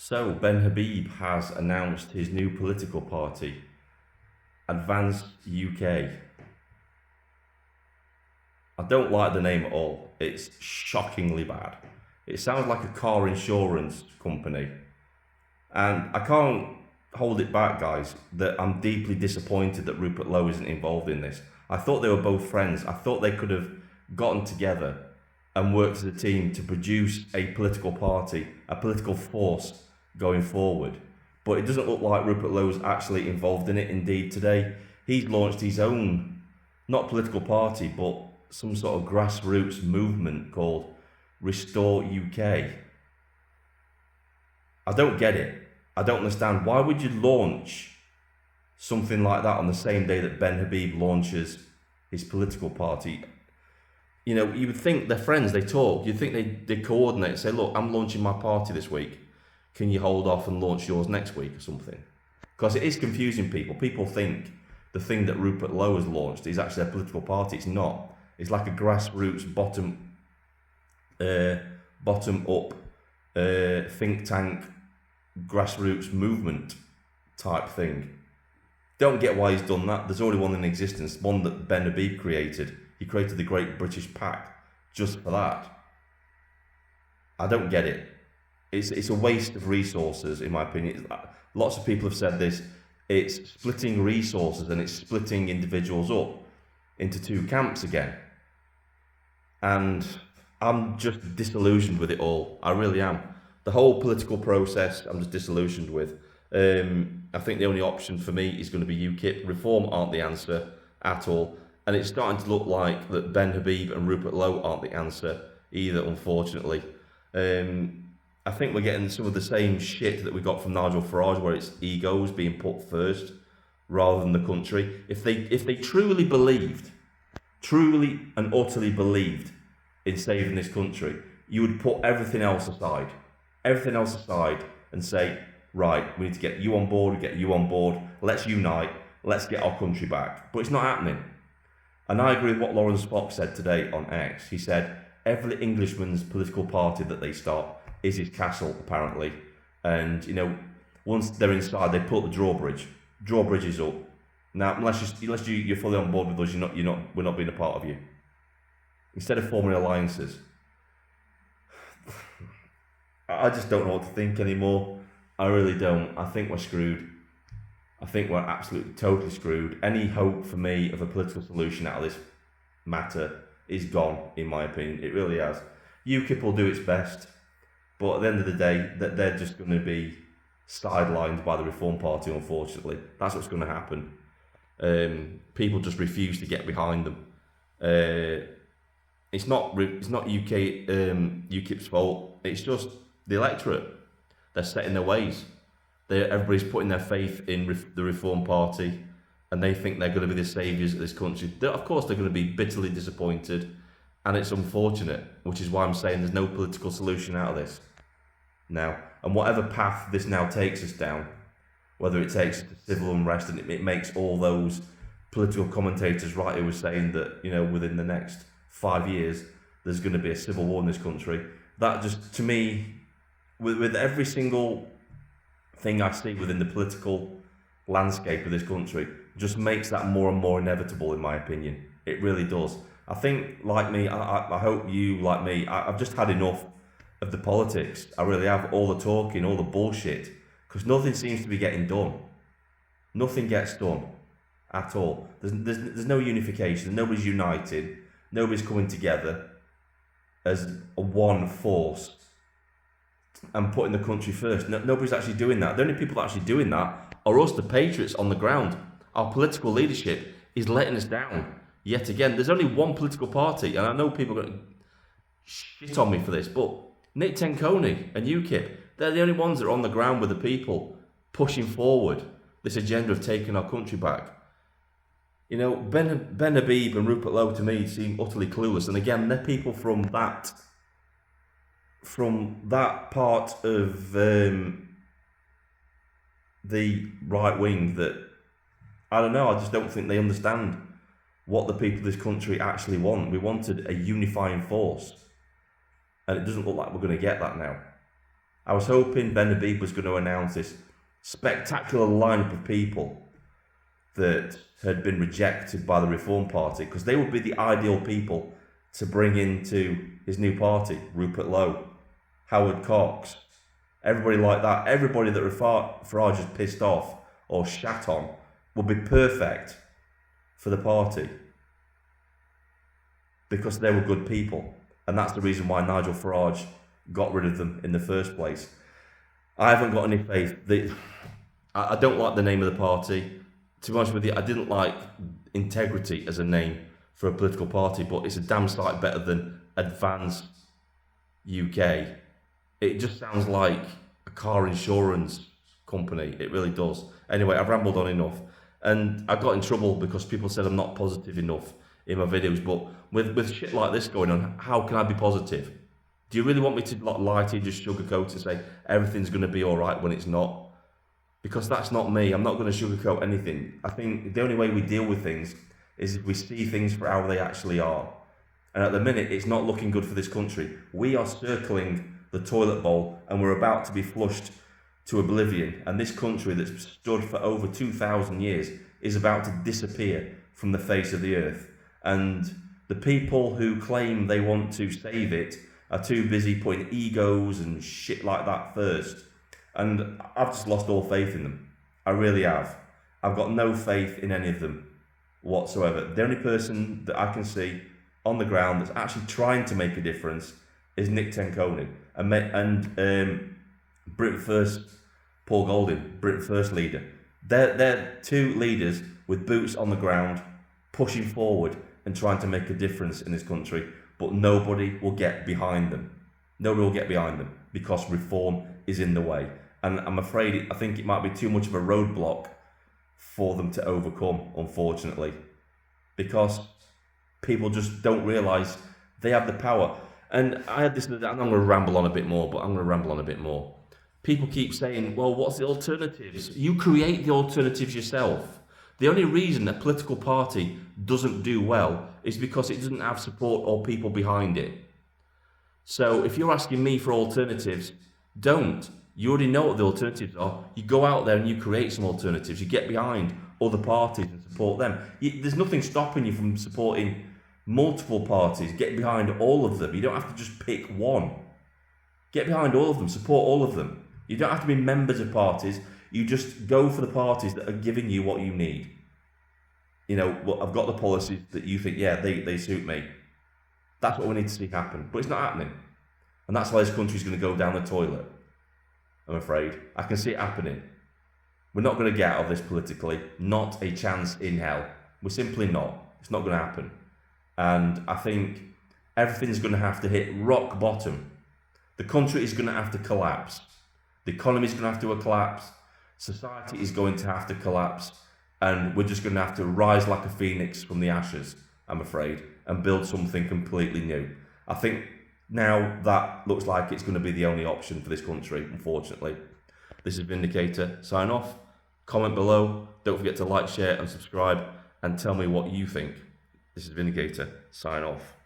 So, Ben Habib has announced his new political party, Advance UK. I don't like the name at all. It's shockingly bad. It sounds like a car insurance company. And I can't hold it back, guys, that I'm deeply disappointed that Rupert Lowe isn't involved in this. I thought they were both friends. I thought they could have gotten together and worked as a team to produce a political party, a political force going forward. But it doesn't look like Rupert Lowe's actually involved in it. Indeed, today he's launched his own, not political party, but some sort of grassroots movement called Restore UK. I don't get it. I don't understand. Why would you launch something like that on the same day that Ben Habib launches his political party? You know, you would think they're friends, they talk. You'd think they coordinate and say, look, I'm launching my party this week. Can you hold off and launch yours next week or something? Because it is confusing people. People think the thing that Rupert Lowe has launched is actually a political party. It's not. It's like a grassroots, bottom up think tank, grassroots movement type thing. Don't get why he's done that. There's already one in existence, one that Ben Habib created. He created the Great British Pack just for that. I don't get it. It's a waste of resources, in my opinion. Lots of people have said this. It's splitting resources and it's splitting individuals up into two camps again. And I'm just disillusioned with it all. I really am. The whole political process, I'm just disillusioned with. I think the only option for me is going to be UKIP. Reform aren't the answer at all. And it's starting to look like that Ben Habib and Rupert Lowe aren't the answer either, unfortunately. I think we're getting some of the same shit that we got from Nigel Farage, where it's egos being put first rather than the country. If they truly and utterly believed in saving this country, you would put everything else aside, and say, right, we need to get you on board, let's unite, let's get our country back. But it's not happening. And I agree with what Lawrence Fox said today on X. He said, every Englishman's political party that they start is his castle, apparently. And, you know, once they're inside, they put the drawbridges up. Now, unless you're fully on board with us, we're not being a part of you. Instead of forming alliances. I just don't know what to think anymore. I really don't. I think we're screwed. I think we're absolutely, totally screwed. Any hope for me of a political solution out of this matter is gone, in my opinion. It really has. UKIP will do its best, but at the end of the day, that they're just going to be sidelined by the Reform Party, unfortunately. That's what's going to happen. People just refuse to get behind them. It's not UKIP's fault. It's just the electorate. They're set in their ways. Everybody's putting their faith in the Reform Party, and they think they're going to be the saviours of this country. Of course, they're going to be bitterly disappointed, and it's unfortunate, which is why I'm saying there's no political solution out of this now. And whatever path this now takes us down, whether it takes us to civil unrest, and it makes all those political commentators right who were saying that, you know, within the next 5 years, there's going to be a civil war in this country. That just, to me, with every single thing I see within the political landscape of this country, just makes that more and more inevitable, in my opinion. It really does. I think, like me, I hope you, like me, I've just had enough of the politics. I really have. All the talking, all the bullshit, because nothing seems to be getting done. Nothing gets done at all. There's no unification. Nobody's united. Nobody's coming together as a one force and putting the country first. Nobody's actually doing that. The only people actually doing that are us, the patriots on the ground. Our political leadership is letting us down yet again. There's only one political party, and I know people are going to shit on me for this, but Nick Tenconi and UKIP, they're the only ones that are on the ground with the people, pushing forward this agenda of taking our country back. You know, Ben Habib and Rupert Lowe, to me, seem utterly clueless. And again, they're people from that part of the right wing that, I don't know, I just don't think they understand what the people of this country actually want. We wanted a unifying force, and it doesn't look like we're going to get that now. I was hoping Ben Habib was going to announce this spectacular lineup of people that had been rejected by the Reform Party, because they would be the ideal people to bring into his new party. Rupert Lowe, Howard Cox, everybody like that, everybody that Farage has pissed off or shat on would be perfect for the party, because they were good people. And that's the reason why Nigel Farage got rid of them in the first place. I haven't got any faith. I don't like the name of the party. To be honest with you, I didn't like Integrity as a name for a political party, but it's a damn sight better than Advance UK. It just sounds like a car insurance company. It really does. Anyway, I've rambled on enough. And I got in trouble because people said I'm not positive enough in my videos. But with shit like this going on, how can I be positive? Do you really want me to lie to you, just sugarcoat and say everything's going to be all right when it's not? Because that's not me. I'm not going to sugarcoat anything. I think the only way we deal with things is if we see things for how they actually are. And at the minute, it's not looking good for this country. We are circling the toilet bowl and we're about to be flushed to oblivion. And this country that's stood for over 2,000 years is about to disappear from the face of the earth. And the people who claim they want to save it are too busy putting egos and shit like that first. And I've just lost all faith in them. I really have. I've got no faith in any of them whatsoever. The only person that I can see on the ground that's actually trying to make a difference is Nick Tenkoni and Britain First, Paul Golding, Britain First leader. They're two leaders with boots on the ground, pushing forward and trying to make a difference in this country, but nobody will get behind them. Nobody will get behind them because reform is in the way. And I'm afraid, I think it might be too much of a roadblock for them to overcome, unfortunately, because people just don't realise they have the power. And I had this, I'm going to ramble on a bit more, but I'm going to ramble on a bit more. People keep saying, well, what's the alternatives? You create the alternatives yourself. The only reason a political party doesn't do well is because it doesn't have support or people behind it. So if you're asking me for alternatives, don't. You already know what the alternatives are. You go out there and you create some alternatives. You get behind other parties and support them. There's nothing stopping you from supporting multiple parties. Get behind all of them. You don't have to just pick one. Get behind all of them. Support all of them. You don't have to be members of parties. You just go for the parties that are giving you what you need. You know, well, I've got the policies that you think, yeah, they suit me. That's what we need to see happen. But it's not happening. And that's why this country's going to go down the toilet, I'm afraid. I can see it happening. We're not going to get out of this politically. Not a chance in hell. We're simply not. It's not going to happen. And I think everything's going to have to hit rock bottom. The country is going to have to collapse. The economy is going to have to collapse. Society is going to have to collapse. And we're just going to have to rise like a phoenix from the ashes, I'm afraid, and build something completely new. I think now that looks like it's going to be the only option for this country, unfortunately. This is Vindicator. Sign off. Comment below. Don't forget to like, share and subscribe and tell me what you think. This is Vindicator. Sign off.